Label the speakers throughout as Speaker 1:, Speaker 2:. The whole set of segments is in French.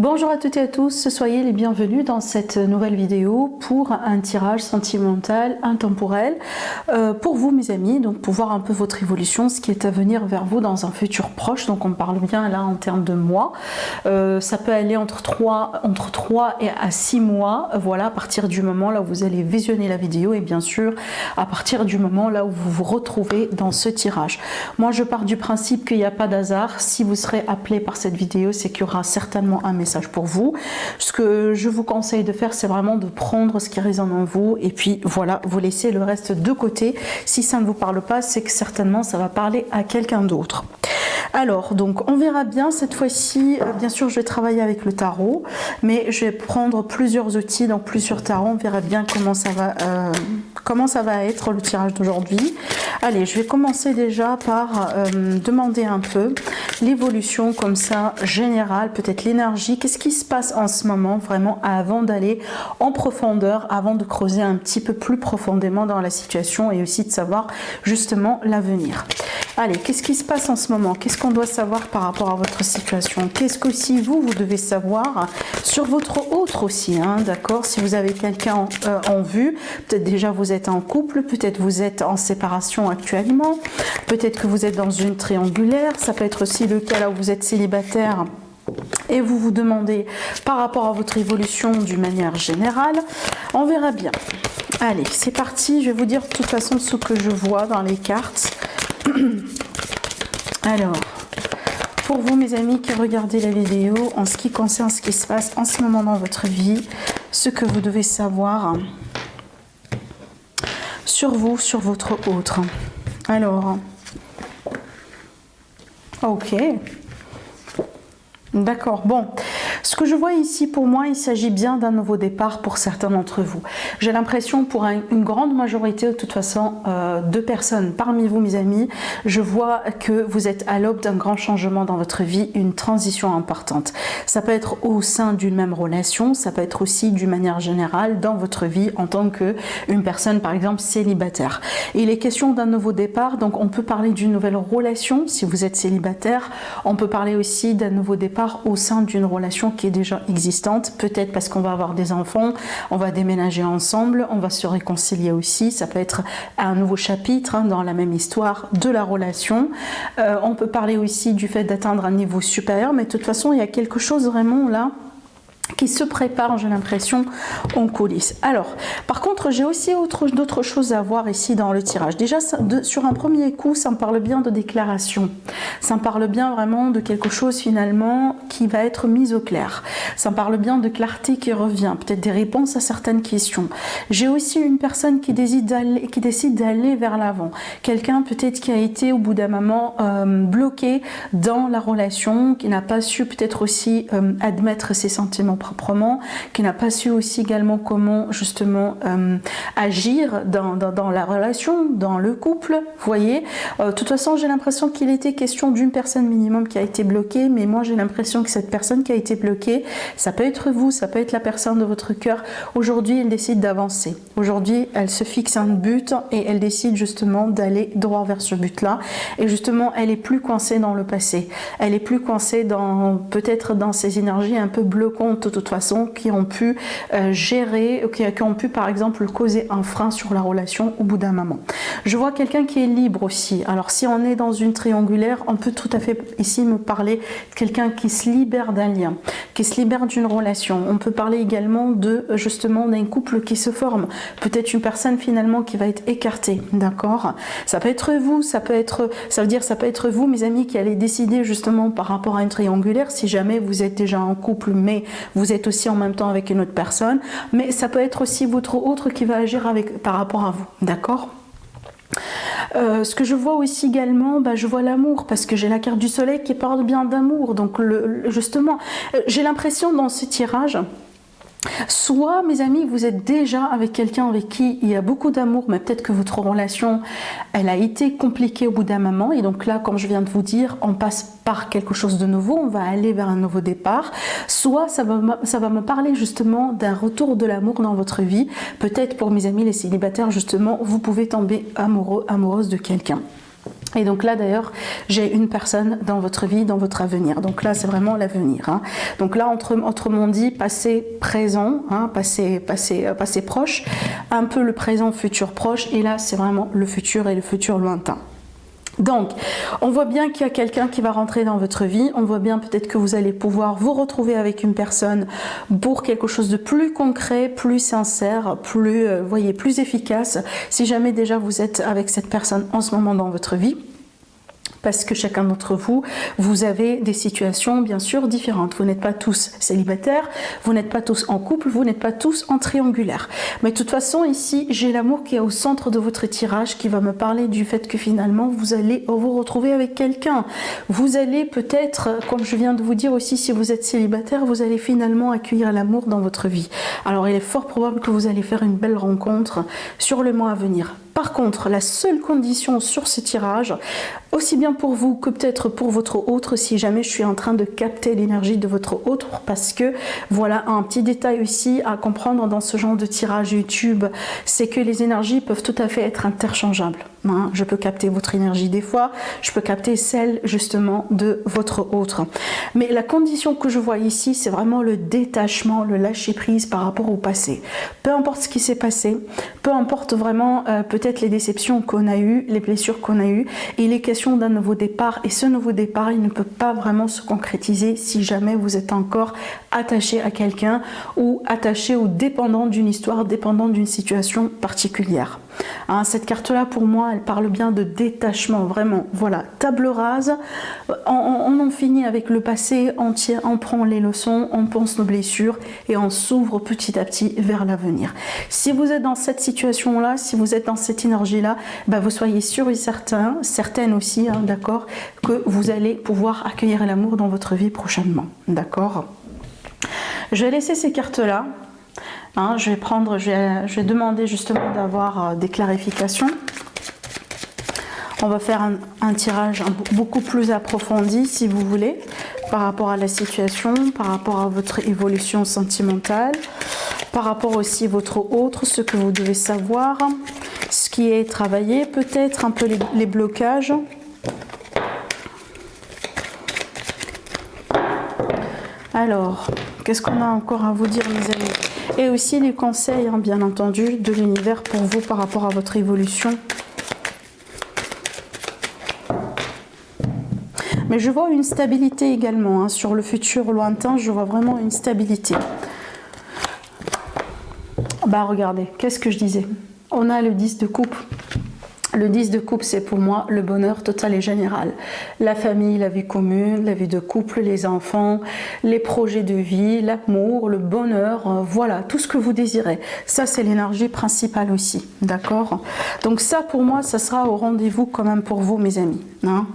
Speaker 1: Bonjour à toutes et à tous, soyez les bienvenus dans cette nouvelle vidéo pour un tirage sentimental intemporel pour vous mes amis, donc pour voir un peu votre évolution, ce qui est à venir vers vous dans un futur proche. Donc on parle bien là en termes de mois, ça peut aller entre 3 et à 6 mois, voilà, à partir du moment là où vous allez visionner la vidéo et bien sûr à partir du moment là où vous vous retrouvez dans ce tirage. Moi je pars du principe qu'il n'y a pas d'hasard. Si vous serez appelé par cette vidéo, c'est qu'il y aura certainement un message pour vous. Ce que je vous conseille de faire, c'est vraiment de prendre ce qui résonne en vous et puis voilà, vous laissez le reste de côté. Si ça ne vous parle pas, c'est que certainement ça va parler à quelqu'un d'autre. Alors, donc on verra bien cette fois-ci, bien sûr je vais travailler avec le tarot, mais je vais prendre plusieurs outils, donc plusieurs tarots, on verra bien comment ça va être le tirage d'aujourd'hui. Allez, je vais commencer déjà par demander un peu l'évolution comme ça, générale, peut-être l'énergie, qu'est-ce qui se passe en ce moment vraiment avant d'aller en profondeur, avant de creuser un petit peu plus profondément dans la situation et aussi de savoir justement l'avenir. Allez, qu'est-ce qui se passe en ce moment? Qu'est-ce qu'on doit savoir par rapport à votre situation? Qu'est-ce qu'aussi vous devez savoir sur votre autre aussi, hein, d'accord? Si vous avez quelqu'un en vue, peut-être déjà vous êtes en couple, peut-être vous êtes en séparation actuellement, peut-être que vous êtes dans une triangulaire, ça peut être aussi le cas là où vous êtes célibataire et vous vous demandez par rapport à votre évolution d'une manière générale. On verra bien. Allez, c'est parti, je vais vous dire de toute façon ce que je vois dans les cartes. Alors, pour vous mes amis qui regardez la vidéo, en ce qui concerne ce qui se passe en ce moment dans votre vie, ce que vous devez savoir sur vous, sur votre autre. Alors, ok. D'accord, bon, ce que je vois ici pour moi, il s'agit bien d'un nouveau départ pour certains d'entre vous. J'ai l'impression pour une grande majorité, de toute façon, de personnes parmi vous mes amis, je vois que vous êtes à l'aube d'un grand changement dans votre vie, une transition importante. Ça peut être au sein d'une même relation, ça peut être aussi d'une manière générale dans votre vie en tant qu'une personne par exemple célibataire. Il est question d'un nouveau départ, donc on peut parler d'une nouvelle relation si vous êtes célibataire, on peut parler aussi d'un nouveau départ au sein d'une relation qui est déjà existante, peut-être parce qu'on va avoir des enfants, on va déménager ensemble, on va se réconcilier aussi, ça peut être un nouveau chapitre hein, dans la même histoire de la relation. On peut parler aussi du fait d'atteindre un niveau supérieur, mais de toute façon il y a quelque chose vraiment là qui se prépare, j'ai l'impression, en coulisses. Alors, par contre, j'ai aussi d'autres choses à voir ici dans le tirage. Déjà, sur un premier coup, ça me parle bien de déclaration. Ça me parle bien vraiment de quelque chose finalement qui va être mis au clair. Ça me parle bien de clarté qui revient, peut-être des réponses à certaines questions. J'ai aussi une personne qui décide d'aller vers l'avant. Quelqu'un peut-être qui a été au bout d'un moment bloqué dans la relation, qui n'a pas su peut-être aussi admettre ses sentiments proprement, qui n'a pas su aussi également comment justement agir dans la relation, dans le couple, vous voyez. De toute façon, j'ai l'impression qu'il était question d'une personne minimum qui a été bloquée, mais moi j'ai l'impression que cette personne qui a été bloquée, ça peut être vous, ça peut être la personne de votre cœur. Aujourd'hui, elle décide d'avancer. Aujourd'hui, elle se fixe un but et elle décide justement d'aller droit vers ce but-là. Et justement, elle est plus coincée dans le passé. Elle est plus coincée peut-être dans ces énergies un peu bloquantes de toute façon, qui ont pu gérer, qui ont pu par exemple causer un frein sur la relation au bout d'un moment. Je vois quelqu'un qui est libre aussi. Alors si on est dans une triangulaire, on peut tout à fait ici me parler de quelqu'un qui se libère d'un lien, qui se libère d'une relation. On peut parler également de justement d'un couple qui se forme. Peut-être une personne finalement qui va être écartée, d'accord? Ça peut être vous, ça peut être vous mes amis qui allez décider justement par rapport à une triangulaire, si jamais vous êtes déjà en couple mais vous êtes aussi en même temps avec une autre personne, mais ça peut être aussi votre autre qui va agir par rapport à vous, d'accord? Ce que je vois aussi également, je vois l'amour, parce que j'ai la carte du soleil qui parle bien d'amour, donc justement, j'ai l'impression dans ce tirage, soit mes amis vous êtes déjà avec quelqu'un avec qui il y a beaucoup d'amour, mais peut-être que votre relation elle a été compliquée au bout d'un moment, et donc là comme je viens de vous dire on passe par quelque chose de nouveau, on va aller vers un nouveau départ. Soit ça va me parler justement d'un retour de l'amour dans votre vie, peut-être pour mes amis les célibataires justement vous pouvez tomber amoureux, amoureuse de quelqu'un. Et donc là d'ailleurs, j'ai une personne dans votre vie, dans votre avenir. Donc là, c'est vraiment l'avenir. Hein. Donc là, autrement dit, passé, présent, hein, passé proche, un peu le présent, futur proche. Et là, c'est vraiment le futur et le futur lointain. Donc, on voit bien qu'il y a quelqu'un qui va rentrer dans votre vie. On voit bien peut-être que vous allez pouvoir vous retrouver avec une personne pour quelque chose de plus concret, plus sincère, plus, voyez, plus efficace. Si jamais déjà vous êtes avec cette personne en ce moment dans votre vie. Parce que chacun d'entre vous, vous avez des situations bien sûr différentes. Vous n'êtes pas tous célibataires, vous n'êtes pas tous en couple, vous n'êtes pas tous en triangulaire. Mais de toute façon, ici, j'ai l'amour qui est au centre de votre tirage, qui va me parler du fait que finalement, vous allez vous retrouver avec quelqu'un. Vous allez peut-être, comme je viens de vous dire aussi, si vous êtes célibataire, vous allez finalement accueillir l'amour dans votre vie. Alors, il est fort probable que vous allez faire une belle rencontre sur le mois à venir. Par contre, la seule condition sur ce tirage, aussi bien pour vous que peut-être pour votre autre, si jamais je suis en train de capter l'énergie de votre autre, parce que voilà un petit détail aussi à comprendre dans ce genre de tirage YouTube, c'est que les énergies peuvent tout à fait être interchangeables. Hein. Je peux capter votre énergie des fois, je peux capter celle justement de votre autre. Mais la condition que je vois ici, c'est vraiment le détachement, le lâcher prise par rapport au passé. Peu importe ce qui s'est passé, peu importe vraiment peut-être les déceptions qu'on a eues, les blessures qu'on a eues, il est question d'un nouveau départ et ce nouveau départ, il ne peut pas vraiment se concrétiser si jamais vous êtes encore attaché à quelqu'un ou attaché ou dépendant d'une histoire, dépendant d'une situation particulière. Hein, cette carte-là, pour moi, elle parle bien de détachement, vraiment. Voilà, table rase, on en finit avec le passé, on prend les leçons, on pense nos blessures et on s'ouvre petit à petit vers l'avenir. Si vous êtes dans cette situation-là, si vous êtes dans cette énergie-là, bah, vous soyez sûr et certaine aussi, hein, d'accord, que vous allez pouvoir accueillir l'amour dans votre vie prochainement, d'accord. Je vais laisser ces cartes-là. Hein, je vais demander justement d'avoir des clarifications. On va faire un tirage beaucoup plus approfondi si vous voulez, par rapport à la situation, par rapport à votre évolution sentimentale, par rapport aussi à votre autre, ce que vous devez savoir, ce qui est travaillé, peut-être un peu les blocages. Alors, qu'est-ce qu'on a encore à vous dire, mes amis? Et aussi les conseils, hein, bien entendu, de l'univers pour vous par rapport à votre évolution. Mais je vois une stabilité également, hein, sur le futur lointain, je vois vraiment une stabilité. Bah regardez, qu'est-ce que je disais? On a le 10 de coupe. Le 10 de coupe, c'est pour moi le bonheur total et général. La famille, la vie commune, la vie de couple, les enfants, les projets de vie, l'amour, le bonheur, voilà, tout ce que vous désirez. Ça, c'est l'énergie principale aussi, d'accord? Donc ça, pour moi, ça sera au rendez-vous quand même pour vous, mes amis. Hein?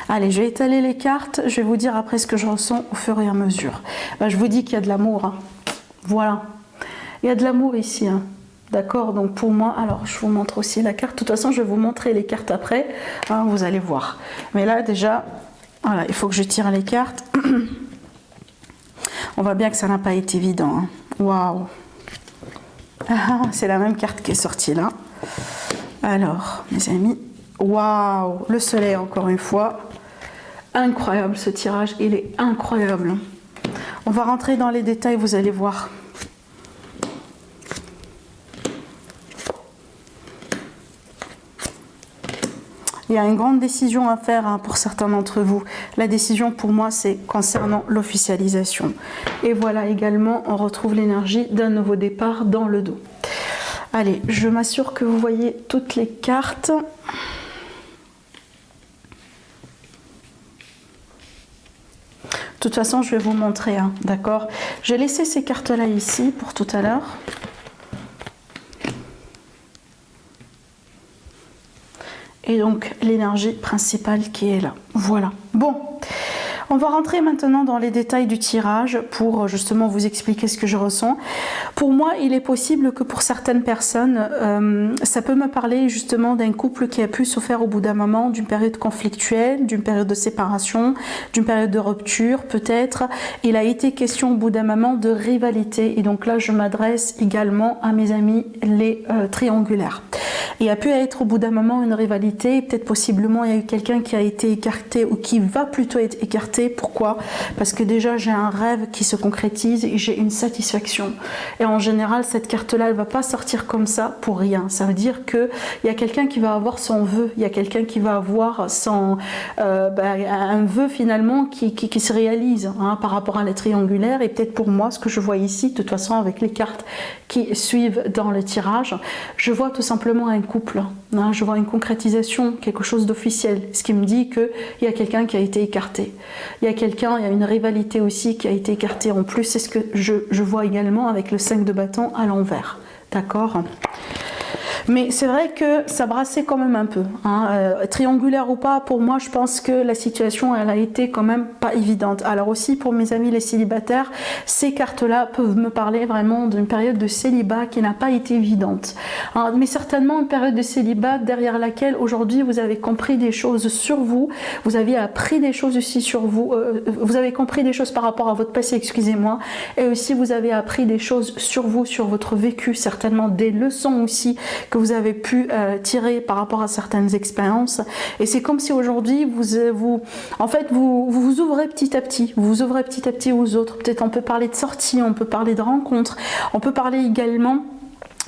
Speaker 1: Allez, je vais étaler les cartes, je vais vous dire après ce que je ressens au fur et à mesure. Ben, je vous dis qu'il y a de l'amour, hein. Voilà. Il y a de l'amour ici, hein. D'accord, donc pour moi, alors je vous montre aussi la carte. De toute façon, je vais vous montrer les cartes après, hein, vous allez voir. Mais là, déjà, voilà, il faut que je tire les cartes. On voit bien que ça n'a pas été évident. Hein. Waouh! Ah, c'est la même carte qui est sortie là. Alors, mes amis, waouh! Le soleil, encore une fois. Incroyable ce tirage, il est incroyable. On va rentrer dans les détails, vous allez voir. Il y a une grande décision à faire, hein, pour certains d'entre vous. La décision pour moi, c'est concernant l'officialisation. Et voilà également, on retrouve l'énergie d'un nouveau départ dans le dos. Allez, je m'assure que vous voyez toutes les cartes. De toute façon, je vais vous montrer, hein, d'accord? J'ai laissé ces cartes-là ici pour tout à l'heure. Et donc l'énergie principale qui est là. Voilà. Bon, On va rentrer maintenant dans les détails du tirage pour justement vous expliquer ce que je ressens. Pour moi, il est possible que pour certaines personnes, ça peut me parler justement d'un couple qui a pu souffrir au bout d'un moment d'une période conflictuelle, d'une période de séparation, d'une période de rupture peut-être. Il a été question au bout d'un moment de rivalité et donc là je m'adresse également à mes amis les triangulaires. Il a pu être au bout d'un moment une rivalité, peut-être possiblement il y a eu quelqu'un qui a été écarté ou qui va plutôt être écarté. Pourquoi? Parce que déjà j'ai un rêve qui se concrétise et j'ai une satisfaction. Et en général cette carte-là elle ne va pas sortir comme ça pour rien. Ça veut dire qu'il y a quelqu'un qui va avoir son vœu, il y a quelqu'un qui va avoir son, un vœu finalement qui se réalise par rapport à les triangulaires. Et peut-être pour moi ce que je vois ici, de toute façon avec les cartes qui suivent dans le tirage, je vois tout simplement un couple, je vois une concrétisation, quelque chose d'officiel, ce qui me dit qu'il y a quelqu'un qui a été écarté, il y a une rivalité aussi qui a été écartée en plus, c'est ce que je vois également avec le 5 de bâton à l'envers, d'accord? Mais c'est vrai que ça brassait quand même un peu. Triangulaire ou pas, pour moi, je pense que la situation, elle a été quand même pas évidente. Alors aussi, pour mes amis les célibataires, ces cartes-là peuvent me parler vraiment d'une période de célibat qui n'a pas été évidente. Mais certainement une période de célibat derrière laquelle aujourd'hui vous avez compris des choses sur vous, vous avez appris des choses aussi sur vous, vous avez compris des choses par rapport à votre passé, excusez-moi, et aussi vous avez appris des choses sur vous, sur votre vécu, certainement des leçons aussi que vous avez pu tirer par rapport à certaines expériences. Et c'est comme si aujourd'hui vous vous ouvrez petit à petit, vous vous ouvrez petit à petit aux autres. Peut-être on peut parler de sorties, on peut parler de rencontres, on peut parler également.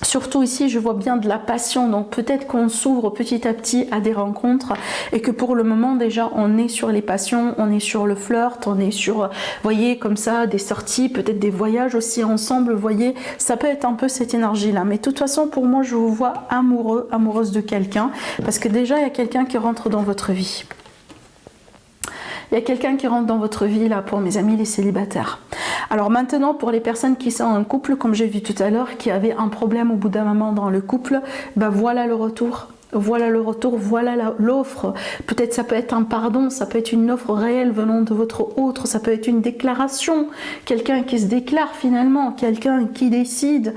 Speaker 1: Surtout ici, je vois bien de la passion, donc peut-être qu'on s'ouvre petit à petit à des rencontres et que pour le moment déjà on est sur les passions, on est sur le flirt, on est sur, voyez, comme ça, des sorties, peut-être des voyages aussi ensemble, voyez, ça peut être un peu cette énergie-là. Mais de toute façon, pour moi, je vous vois amoureux, amoureuse de quelqu'un, parce que déjà, il y a quelqu'un qui rentre dans votre vie. Il y a quelqu'un qui rentre dans votre vie là pour mes amis les célibataires. Alors maintenant pour les personnes qui sont en couple, comme j'ai vu tout à l'heure, qui avaient un problème au bout d'un moment dans le couple, ben voilà le retour. Voilà le retour, voilà l'offre. Peut-être ça peut être un pardon, ça peut être une offre réelle venant de votre autre, ça peut être une déclaration, quelqu'un qui se déclare finalement, quelqu'un qui décide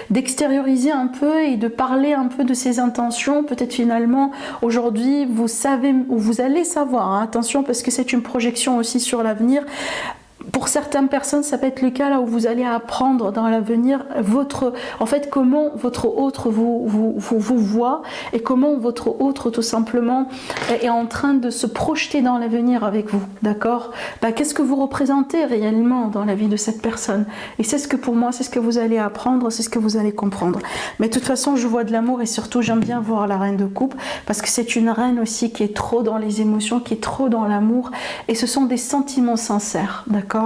Speaker 1: d'extérioriser un peu et de parler un peu de ses intentions. Peut-être finalement aujourd'hui vous savez ou vous allez savoir, attention parce que c'est une projection aussi sur l'avenir. Pour certaines personnes, ça peut être le cas là où vous allez apprendre dans l'avenir comment votre autre vous voit et comment votre autre tout simplement est en train de se projeter dans l'avenir avec vous, d'accord? Qu'est-ce que vous représentez réellement dans la vie de cette personne? Et c'est ce que pour moi, c'est ce que vous allez apprendre, c'est ce que vous allez comprendre. Mais de toute façon, je vois de l'amour et surtout j'aime bien voir la reine de coupe parce que c'est une reine aussi qui est trop dans les émotions, qui est trop dans l'amour et ce sont des sentiments sincères, d'accord?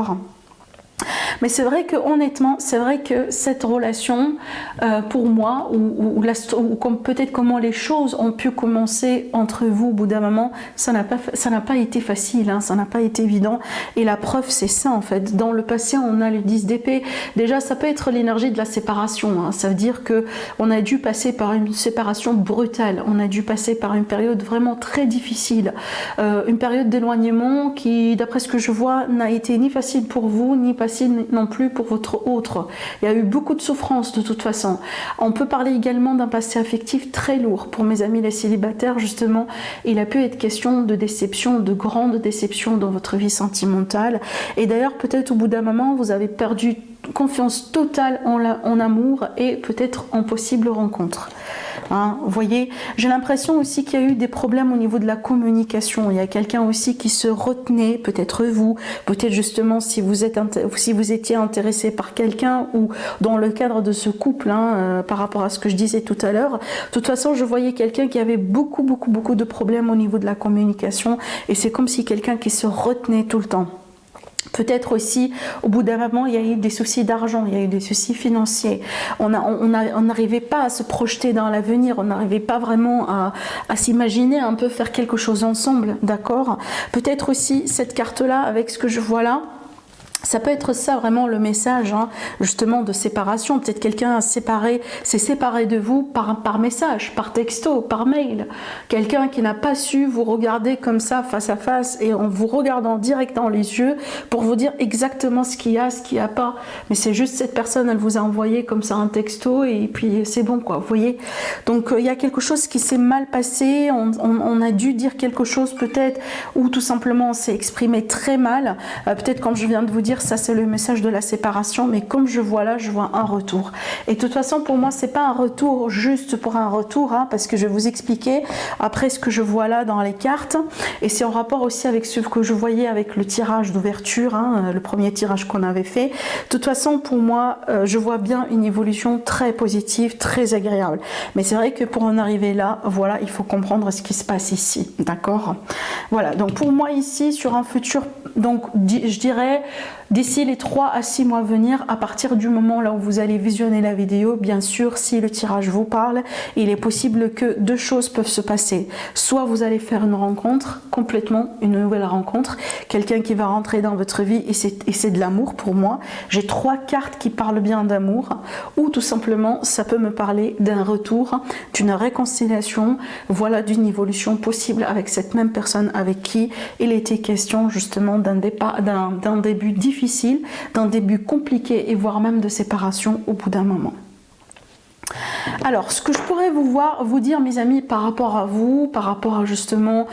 Speaker 1: Mais c'est vrai que honnêtement, c'est vrai que cette relation, pour moi, ou peut-être comment les choses ont pu commencer entre vous au bout d'un moment, ça n'a pas été facile, ça n'a pas été évident. Et la preuve, c'est ça en fait. Dans le passé, on a le 10 d'épée. Déjà, ça peut être l'énergie de la séparation. Ça veut dire que on a dû passer par une séparation brutale. On a dû passer par une période vraiment très difficile, une période d'éloignement qui, d'après ce que je vois, n'a été ni facile pour vous, ni facile non plus pour votre autre. Il y a eu beaucoup de souffrance de toute façon. On peut parler également d'un passé affectif très lourd. Pour mes amis les célibataires, justement, il a pu être question de déception, de grande déception dans votre vie sentimentale. Et d'ailleurs, peut-être au bout d'un moment, vous avez perdu confiance totale en amour et peut-être en possible rencontre. Vous voyez, j'ai l'impression aussi qu'il y a eu des problèmes au niveau de la communication. Il y a quelqu'un aussi qui se retenait, peut-être vous, peut-être justement si vous étiez intéressé par quelqu'un ou dans le cadre de ce couple, par rapport à ce que je disais tout à l'heure. De toute façon, je voyais quelqu'un qui avait beaucoup de problèmes au niveau de la communication et c'est comme si quelqu'un qui se retenait tout le temps. Peut-être aussi, au bout d'un moment, il y a eu des soucis d'argent, il y a eu des soucis financiers. On n'arrivait pas à se projeter dans l'avenir, on n'arrivait pas vraiment à s'imaginer un peu faire quelque chose ensemble, d'accord? Peut-être aussi, cette carte-là, avec ce que je vois là, Ça peut être ça vraiment le message, hein, justement de séparation. Peut-être quelqu'un s'est séparé de vous par message, par texto, par mail. Quelqu'un qui n'a pas su vous regarder comme ça face à face et en vous regardant direct dans les yeux pour vous dire exactement ce qu'il y a, ce qu'il n'y a pas. Mais c'est juste cette personne, elle vous a envoyé comme ça un texto et puis c'est bon quoi, vous voyez. Donc il y a quelque chose qui s'est mal passé, on a dû dire quelque chose peut-être ou tout simplement on s'est exprimé très mal. Peut-être comme je viens de vous dire, ça c'est le message de la séparation, mais comme je vois là, je vois un retour. Et de toute façon, pour moi, c'est pas un retour juste pour un retour, hein, parce que je vais vous expliquer après ce que je vois là dans les cartes, et c'est en rapport aussi avec ce que je voyais avec le tirage d'ouverture, hein, le premier tirage qu'on avait fait. De toute façon, pour moi, je vois bien une évolution très positive, très agréable. Mais c'est vrai que pour en arriver là, voilà, il faut comprendre ce qui se passe ici, d'accord? Voilà, donc pour moi ici, sur un futur, donc je dirais d'ici les 3 à 6 mois à venir, à partir du moment là où vous allez visionner la vidéo, bien sûr, si le tirage vous parle, il est possible que 2 choses peuvent se passer. Soit vous allez faire une rencontre, complètement une nouvelle rencontre, quelqu'un qui va rentrer dans votre vie et c'est de l'amour pour moi. J'ai 3 cartes qui parlent bien d'amour, ou tout simplement ça peut me parler d'un retour, d'une réconciliation, voilà, d'une évolution possible avec cette même personne avec qui il était question justement d'un début difficile, d'un début compliqué et voire même de séparation au bout d'un moment. Alors, ce que je pourrais vous dire, mes amis, par rapport à vous, par rapport à justement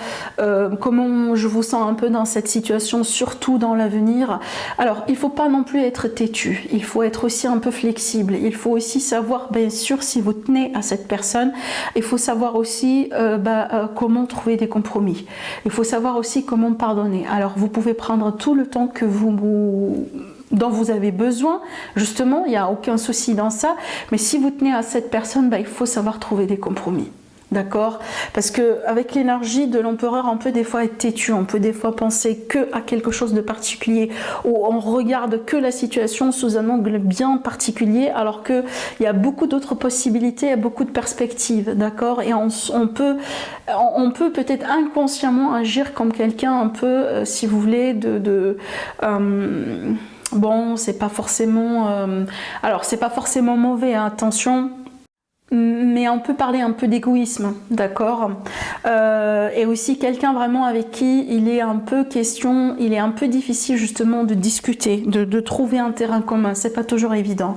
Speaker 1: comment je vous sens un peu dans cette situation, surtout dans l'avenir. Alors, il ne faut pas non plus être têtu, il faut être aussi un peu flexible, il faut aussi savoir, bien sûr, si vous tenez à cette personne, il faut savoir aussi comment trouver des compromis. Il faut savoir aussi comment pardonner. Alors, vous pouvez prendre tout le temps que dont vous avez besoin, justement, il n'y a aucun souci dans ça, mais si vous tenez à cette personne, il faut savoir trouver des compromis. D'accord? Parce que avec l'énergie de l'empereur, on peut des fois être têtu, on peut des fois penser que à quelque chose de particulier, ou on regarde que la situation sous un angle bien particulier, alors qu'il y a beaucoup d'autres possibilités, il y a beaucoup de perspectives, d'accord? Et on peut peut-être inconsciemment agir comme quelqu'un un peu, si vous voulez, bon, c'est pas forcément... alors, c'est pas forcément mauvais, hein, attention, mais on peut parler un peu d'égoïsme, d'accord, et aussi quelqu'un vraiment avec qui il est un peu question, il est un peu difficile justement de discuter, de trouver un terrain commun, c'est pas toujours évident.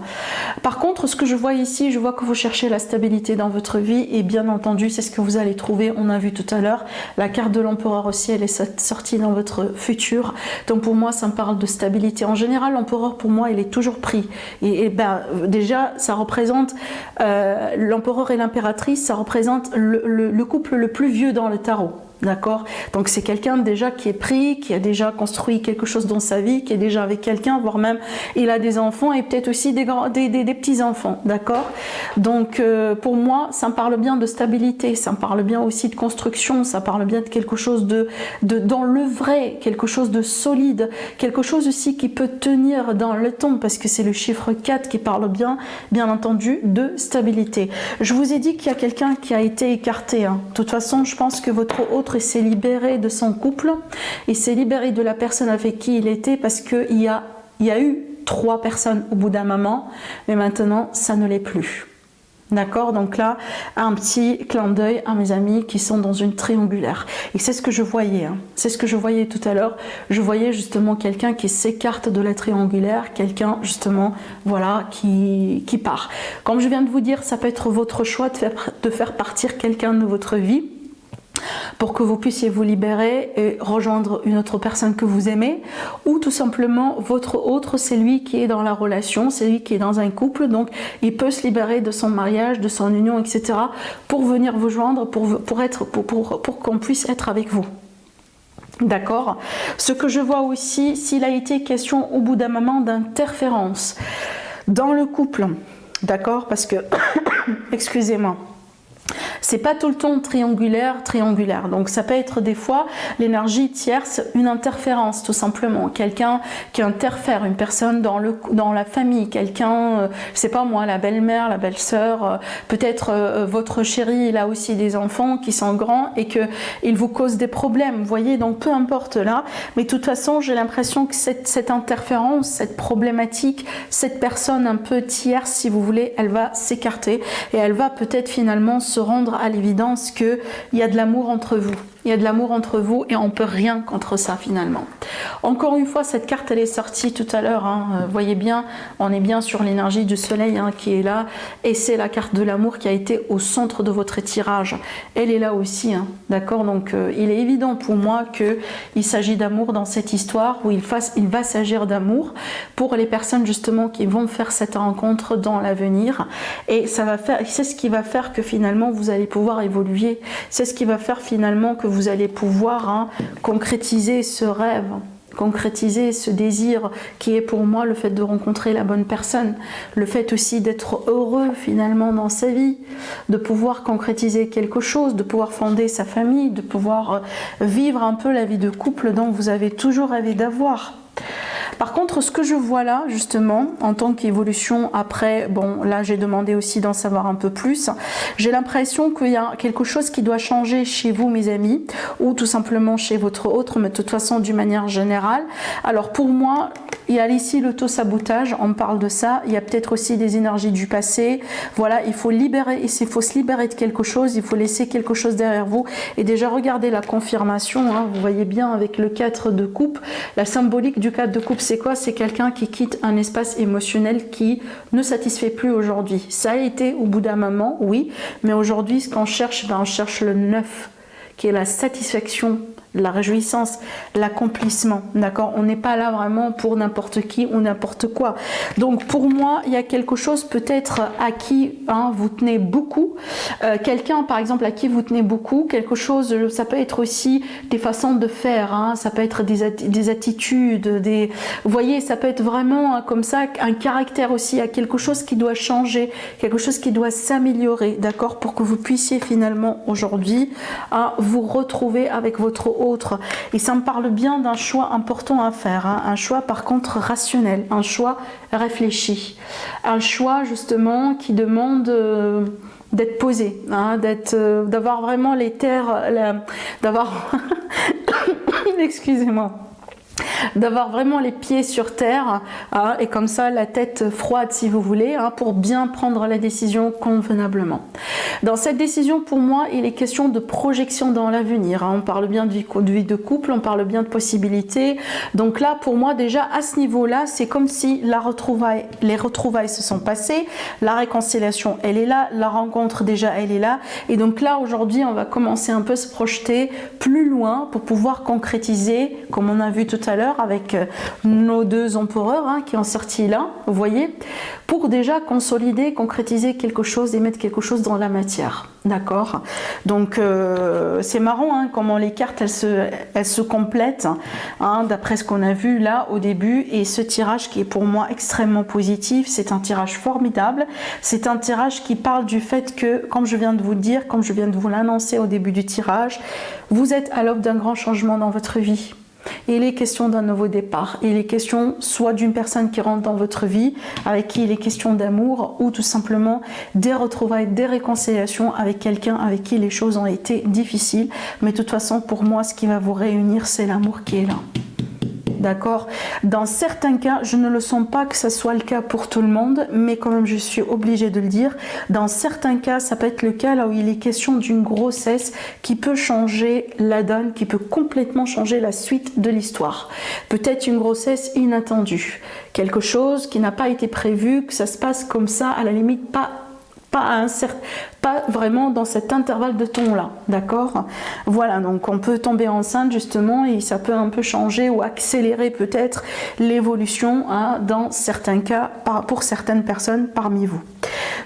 Speaker 1: Par contre, ce que je vois ici, je vois que vous cherchez la stabilité dans votre vie, et bien entendu, c'est ce que vous allez trouver, on a vu tout à l'heure, la carte de l'empereur aussi, elle est sortie dans votre futur, donc pour moi, ça me parle de stabilité. En général, l'empereur, pour moi, il est toujours pris, et déjà, ça représente... l'empereur et l'impératrice, ça représente le couple le plus vieux dans le tarot. D'accord? Donc c'est quelqu'un déjà qui est pris, qui a déjà construit quelque chose dans sa vie, qui est déjà avec quelqu'un, voire même il a des enfants et peut-être aussi des petits-enfants. D'accord? Donc pour moi, ça me parle bien de stabilité, ça me parle bien aussi de construction, ça parle bien de quelque chose dans le vrai, quelque chose de solide, quelque chose aussi qui peut tenir dans le temps, parce que c'est le chiffre 4 qui parle bien entendu, de stabilité. Je vous ai dit qu'il y a quelqu'un qui a été écarté. Hein. De toute façon, je pense que votre autre s'est libéré de son couple, il s'est libéré de la personne avec qui il était, parce qu'il y a eu 3 personnes au bout d'un moment, mais maintenant ça ne l'est plus. D'accord? Donc là, un petit clin d'œil à mes amis qui sont dans une triangulaire. Et c'est ce que je voyais. Hein. C'est ce que je voyais tout à l'heure. Je voyais justement quelqu'un qui s'écarte de la triangulaire, quelqu'un justement, voilà, qui part. Comme je viens de vous dire, ça peut être votre choix de faire partir quelqu'un de votre vie, pour que vous puissiez vous libérer et rejoindre une autre personne que vous aimez, ou tout simplement votre autre, c'est lui qui est dans la relation, c'est lui qui est dans un couple, donc il peut se libérer de son mariage, de son union, etc. pour venir vous joindre, pour qu'on puisse être avec vous. D'accord? Ce que je vois aussi, s'il a été question au bout d'un moment d'interférence dans le couple, d'accord? Parce que, excusez-moi, C'est pas tout le temps triangulaire. Donc ça peut être des fois l'énergie tierce, une interférence tout simplement. Quelqu'un qui interfère, une personne dans la famille, quelqu'un, je sais pas moi, la belle-mère, la belle-sœur, peut-être votre chéri, il a aussi des enfants qui sont grands et qu'il vous cause des problèmes. Vous voyez, donc peu importe là, mais de toute façon, j'ai l'impression que cette interférence, cette problématique, cette personne un peu tierce, si vous voulez, elle va s'écarter et elle va peut-être finalement se rendre à l'évidence qu'il y a de l'amour entre vous. Il y a de l'amour entre vous et on ne peut rien contre ça finalement. Encore une fois, cette carte elle est sortie tout à l'heure. Vous voyez bien, on est bien sur l'énergie du soleil qui est là. Et c'est la carte de l'amour qui a été au centre de votre tirage. Elle est là aussi. D'accord. Donc il est évident pour moi qu'il s'agit d'amour dans cette histoire où il va s'agir d'amour pour les personnes justement qui vont faire cette rencontre dans l'avenir. Et c'est ce qui va faire que finalement vous allez pouvoir évoluer. C'est ce qui va faire finalement que vous allez pouvoir concrétiser ce rêve, concrétiser ce désir qui est pour moi le fait de rencontrer la bonne personne, le fait aussi d'être heureux finalement dans sa vie, de pouvoir concrétiser quelque chose, de pouvoir fonder sa famille, de pouvoir vivre un peu la vie de couple dont vous avez toujours rêvé d'avoir. Par contre, ce que je vois là, justement, en tant qu'évolution après, bon, là j'ai demandé aussi d'en savoir un peu plus, j'ai l'impression qu'il y a quelque chose qui doit changer chez vous, mes amis, ou tout simplement chez votre autre, mais de toute façon d'une manière générale. Alors pour moi, il y a ici l'auto-sabotage, on parle de ça, il y a peut-être aussi des énergies du passé, voilà, il faut se libérer de quelque chose, il faut laisser quelque chose derrière vous, et déjà regardez la confirmation, vous voyez bien avec le 4 de coupe, la symbolique du 4 de coupe, c'est quoi? C'est quelqu'un qui quitte un espace émotionnel qui ne satisfait plus aujourd'hui. Ça a été au bout d'un moment, oui, mais aujourd'hui, ce qu'on cherche, on cherche le 9, qui est la satisfaction, la réjouissance, l'accomplissement, d'accord? On n'est pas là vraiment pour n'importe qui ou n'importe quoi. Donc pour moi, il y a quelque chose peut-être à qui vous tenez beaucoup, quelqu'un par exemple à qui vous tenez beaucoup, quelque chose, ça peut être aussi des façons de faire, ça peut être des attitudes, vous voyez, ça peut être vraiment comme ça, un caractère aussi, à quelque chose qui doit changer, quelque chose qui doit s'améliorer, d'accord? Pour que vous puissiez finalement aujourd'hui vous retrouver avec votre autre. Et ça me parle bien d'un choix important à faire, un choix par contre rationnel, un choix réfléchi, un choix justement qui demande d'être posé, d'avoir vraiment les terres, d'avoir excusez-moi, d'avoir vraiment les pieds sur terre et comme ça la tête froide si vous voulez, pour bien prendre la décision convenablement. Dans cette décision, pour moi, il est question de projection dans l'avenir. On parle bien de vie de couple, on parle bien de possibilités. Donc là, pour moi, déjà à ce niveau-là, c'est comme si les retrouvailles se sont passées, la réconciliation, elle est là, la rencontre déjà, elle est là. Et donc là, aujourd'hui, on va commencer un peu à se projeter plus loin pour pouvoir concrétiser, comme on a vu tout à l'heure avec nos deux empereurs qui ont sorti là, vous voyez, pour déjà consolider, concrétiser quelque chose et mettre quelque chose dans la matière, d'accord? Donc c'est marrant comment les cartes elles se complètent d'après ce qu'on a vu là au début, et ce tirage qui est pour moi extrêmement positif, c'est un tirage formidable, c'est un tirage qui parle du fait que, comme je viens de vous le dire, comme je viens de vous l'annoncer au début du tirage, vous êtes à l'aube d'un grand changement dans votre vie. Il est question d'un nouveau départ, il est question soit d'une personne qui rentre dans votre vie, avec qui il est question d'amour, ou tout simplement des retrouvailles, des réconciliations avec quelqu'un avec qui les choses ont été difficiles. Mais de toute façon, pour moi, ce qui va vous réunir, c'est l'amour qui est là. D'accord? Dans certains cas, je ne le sens pas que ce soit le cas pour tout le monde, mais quand même je suis obligée de le dire. Dans certains cas, ça peut être le cas là où il est question d'une grossesse qui peut changer la donne, qui peut complètement changer la suite de l'histoire. Peut-être une grossesse inattendue, quelque chose qui n'a pas été prévu, que ça se passe comme ça, à la limite pas vraiment dans cet intervalle de ton là, d'accord? Voilà, donc on peut tomber enceinte justement et ça peut un peu changer ou accélérer peut-être l'évolution dans certains cas, pour certaines personnes parmi vous.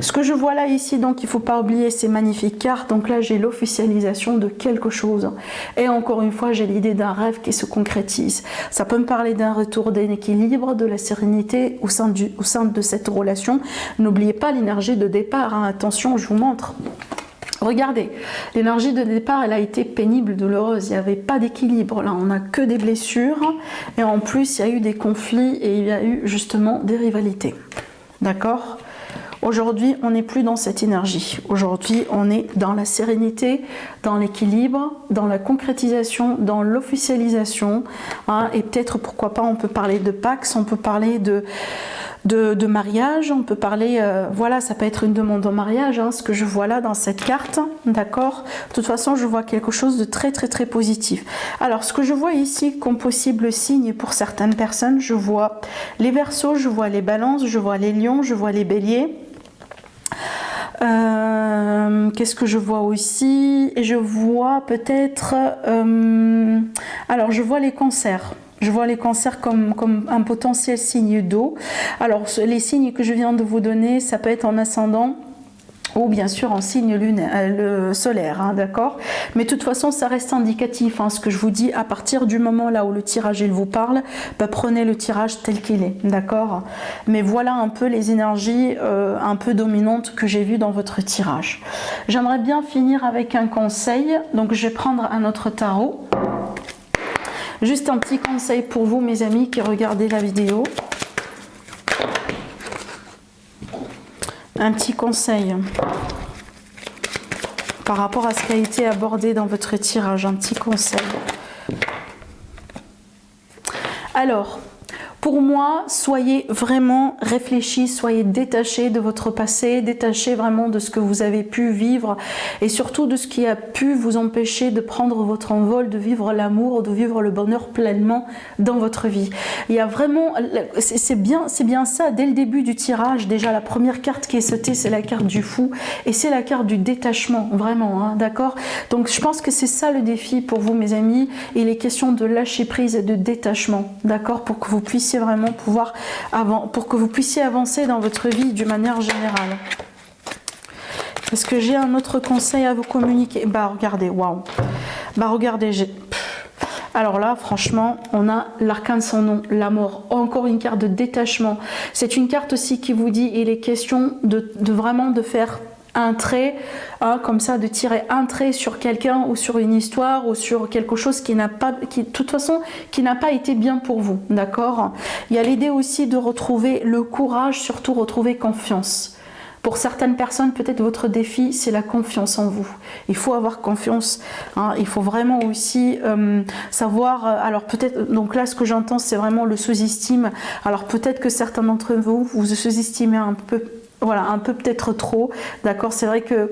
Speaker 1: Ce que je vois là ici, donc il ne faut pas oublier ces magnifiques cartes. Donc là j'ai l'officialisation de quelque chose et encore une fois j'ai l'idée d'un rêve qui se concrétise. Ça peut me parler d'un retour d'un équilibre, de la sérénité au sein de cette relation. N'oubliez pas l'énergie de départ, attention, je vous montre. Regardez, l'énergie de départ, elle a été pénible, douloureuse. Il n'y avait pas d'équilibre. Là, on n'a que des blessures. Et en plus, il y a eu des conflits et il y a eu justement des rivalités. D'accord ? Aujourd'hui, on n'est plus dans cette énergie. Aujourd'hui, on est dans la sérénité, dans l'équilibre, dans la concrétisation, dans l'officialisation. Hein, et peut-être, pourquoi pas, on peut parler de Pax, on peut parler de mariage, on peut parler, voilà, ça peut être une demande en mariage, hein, ce que je vois là dans cette carte, d'accord. De toute façon, je vois quelque chose de très très très positif. Alors, ce que je vois ici comme possible signe pour certaines personnes, je vois les Verseaux, je vois les Balances, je vois les Lions, je vois les Béliers. Qu'est-ce que je vois aussi? Et je vois peut-être, alors je vois les Cancers. Je vois les Cancers comme un potentiel signe d'eau. Alors, les signes que je viens de vous donner, ça peut être en ascendant ou bien sûr en signe lunaire, solaire, hein, d'accord. Mais de toute façon, ça reste indicatif, hein, ce que je vous dis. À partir du moment là où le tirage il vous parle, bah, prenez le tirage tel qu'il est, d'accord. Mais voilà un peu les énergies un peu dominantes que j'ai vues dans votre tirage. J'aimerais bien finir avec un conseil, donc je vais prendre un autre tarot. Juste un petit conseil pour vous, mes amis qui regardez la vidéo. Un petit conseil par rapport à ce qui a été abordé dans votre tirage. Un petit conseil. Alors, pour moi, soyez vraiment réfléchis, soyez détachés de votre passé, détachés vraiment de ce que vous avez pu vivre et surtout de ce qui a pu vous empêcher de prendre votre envol, de vivre l'amour, de vivre le bonheur pleinement dans votre vie. Il y a vraiment, c'est bien ça, dès le début du tirage, déjà la première carte qui est sautée, c'est la carte du fou et c'est la carte du détachement, vraiment, hein, d'accord. Donc je pense que c'est ça le défi pour vous, mes amis. Il est question de lâcher prise et de détachement, d'accord, pour que vous puissiez vraiment pouvoir pour que vous puissiez avancer dans votre vie d'une manière générale. Est-ce que j'ai un autre conseil à vous communiquer? Bah regardez, waouh. Bah regardez, alors là, franchement, on a l'arcane sans nom, la mort. Encore une carte de détachement. C'est une carte aussi qui vous dit, il est question de vraiment de faire un trait, hein, comme ça, de tirer un trait sur quelqu'un ou sur une histoire ou sur quelque chose qui n'a pas, de toute façon, qui n'a pas été bien pour vous, d'accord. Il y a l'idée aussi de retrouver le courage, surtout retrouver confiance. Pour certaines personnes, peut-être votre défi, c'est la confiance en vous. Il faut avoir confiance, hein, il faut vraiment aussi savoir, alors peut-être, donc là ce que j'entends c'est vraiment le sous-estime. Alors peut-être que certains d'entre vous, vous sous-estimez un peu, voilà, un peu peut-être trop, d'accord. C'est vrai que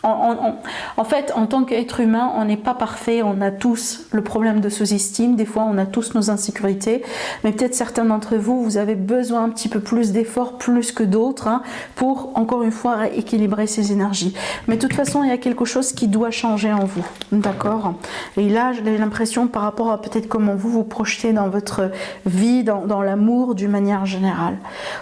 Speaker 1: en fait, en tant qu'être humain, on n'est pas parfait, on a tous le problème de sous-estime, des fois on a tous nos insécurités, mais peut-être certains d'entre vous, vous avez besoin un petit peu plus d'efforts, plus que d'autres, hein, pour encore une fois rééquilibrer ces énergies. Mais de toute façon, il y a quelque chose qui doit changer en vous, d'accord. Et là, j'ai l'impression par rapport à peut-être comment vous vous projetez dans votre vie, dans l'amour d'une manière générale.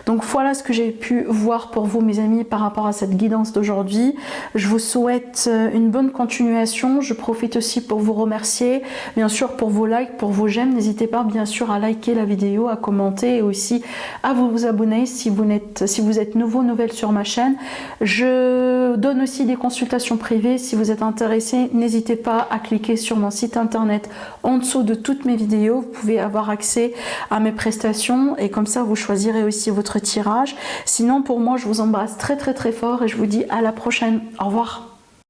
Speaker 1: Donc voilà ce que j'ai pu voir pour vous, mes amis, par rapport à cette guidance d'aujourd'hui. Je vous souhaite une bonne continuation. Je profite aussi pour vous remercier, bien sûr, pour vos likes, pour vos j'aime. N'hésitez pas, bien sûr, à liker la vidéo, à commenter et aussi à vous abonner si vous êtes nouvelle sur ma chaîne. Je donne aussi des consultations privées. Si vous êtes intéressé, n'hésitez pas à cliquer sur mon site internet en dessous de toutes mes vidéos. Vous pouvez avoir accès à mes prestations et comme ça, vous choisirez aussi votre tirage. Sinon, pour moi, je vous embrasse très très très fort et je vous dis à la prochaine. Au revoir.